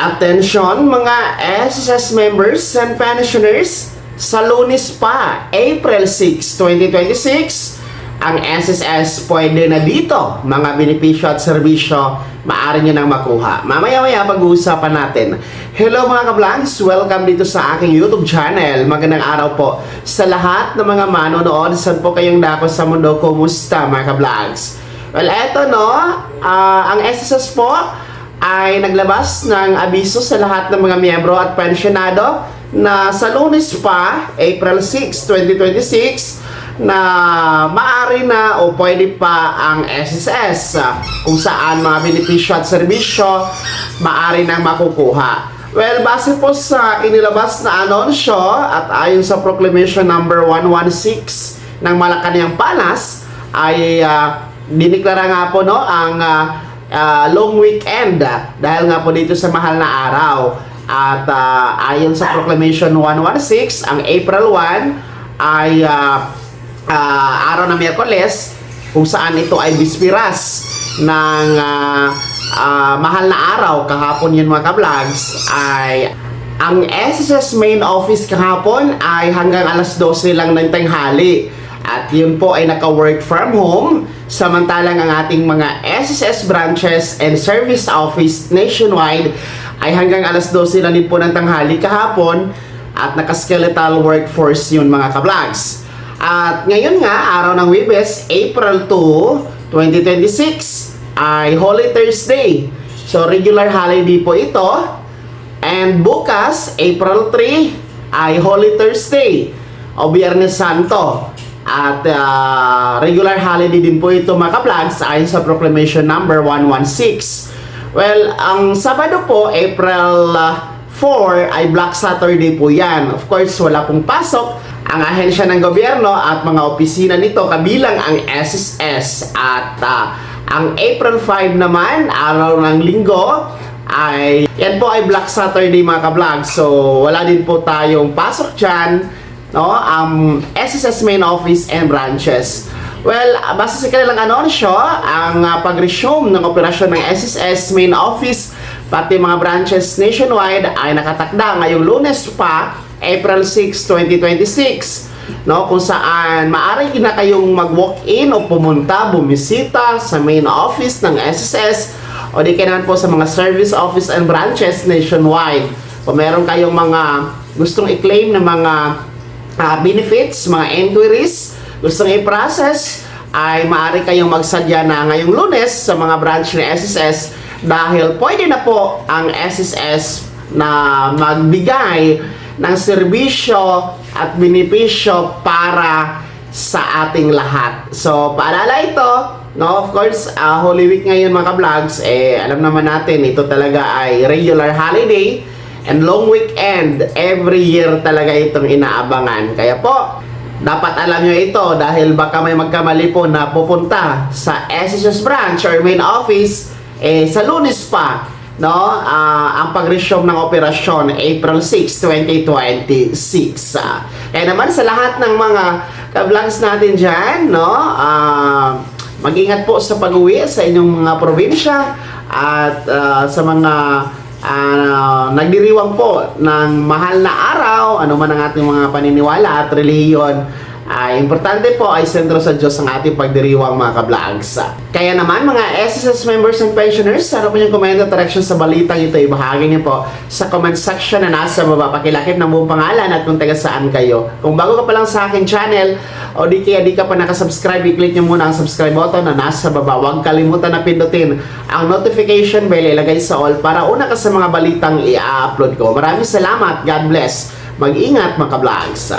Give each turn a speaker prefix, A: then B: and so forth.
A: Attention mga SSS members and pensioners, sa Lunes pa, April 6, 2026, ang SSS pwede na dito. Mga benepisyo at serbisyo, maaari nyo nang makuha. Mamaya-maya pag-uusapan natin. Hello mga ka-vlogs, welcome dito sa aking YouTube channel. Magandang araw po sa lahat ng mga manonood. Saan po kayong dako sa mundo? Kumusta mga ka-vlogs? Well, eto no, ang SSS po ay naglabas ng abiso sa lahat ng mga miyembro at pensyonado na sa Lunes pa, April 6, 2026, na maaari na o pwede pa ang SSS kung saan mga benepisyo at serbisyo maaari nang makukuha. Well, base po sa inilabas na anunsyo at ayon sa Proclamation number 116 ng Malacanang Palace ay diniklara nga po no ang long weekend dahil nga po dito sa mahal na araw. At ayon sa Proclamation 116, ang April 1 ay araw na Miyerkules, kung saan ito ay bispiras ng mahal na araw. Kahapon yun mga ka-vlogs, ay ang SSS main office kahapon ay hanggang alas 12 lang ng tanghali. At yun po ay naka-work from home, samantalang ang ating mga SSS branches and service office nationwide ay hanggang alas 12 lang din po ng tanghali kahapon at naka-skeletal workforce yun mga ka-vlogs. At ngayon nga, araw ng Huwebes, April 2, 2026 ay Holy Thursday. So regular holiday po ito. And bukas, April 3 ay Holy Thursday o Biyernes Santo. At regular holiday din po ito mga ka-vlogs ayon sa Proclamation number 116. Well, ang Sabado po, April 4 ay Black Saturday po yan. Of course, wala pong pasok ang ahensya ng gobyerno at mga opisina nito kabilang ang SSS. At ang April 5 naman, araw ng Linggo, ay yan po ay Black Saturday mga ka-vlog. So wala din po tayong pasok dyan, no? SSS main office and branches. Well, basta sa kanilang anunsyo, ang pag-resume ng operasyon ng SSS main office pati mga branches nationwide ay nakatakda ngayong Lunes pa, April 6, 2026, no? Kung saan maaari na kayong mag-walk-in o pumunta, bumisita sa main office ng SSS o di kailangan po sa mga service office and branches nationwide. Kung meron kayong mga gustong i-claim na mga benefits, mga inquiries, gustong i-process, ay maaari kayong magsadya na ngayong Lunes sa mga branch ng SSS dahil pwede na po ang SSS na magbigay ng serbisyo at benepisyo para sa ating lahat. So, paalala ito, no? Of course, Holy Week ngayon mga ka-vlogs, alam naman natin, ito talaga ay regular holiday and long weekend. Every year talaga itong inaabangan. Kaya po, dapat alam nyo ito dahil baka may magkamali po na pupunta sa SSS branch or main office sa Lunes pa, no? Ang pag-resume ng operasyon April 6, 2026. Kaya naman sa lahat ng mga ka-vlogs natin dyan, no? Mag-ingat po sa pag-uwi sa inyong mga probinsya at sa mga nagdiriwang po ng mahal na araw, ano man ang ating mga paniniwala at relihiyon. Importante po ay sentro sa Diyos ang ating pagdiriwang mga ka-vlogs. Kaya naman mga SSS members and pensioners, ano po yung comment at reaction sa balitang ito, ibahagi niyo po sa comment section na nasa baba. Pakilakip ng buong pangalan at kung taga saan kayo. Kung bago ka pa lang sa aking channel o di kaya di ka pa nakasubscribe, i-click niyo muna ang subscribe button na nasa baba. Huwag kalimutan na pindutin ang notification bell, ilagay sa all para una ka sa mga balitang i-upload ko. Maraming salamat. God bless. Mag-ingat mga ka-vlogs.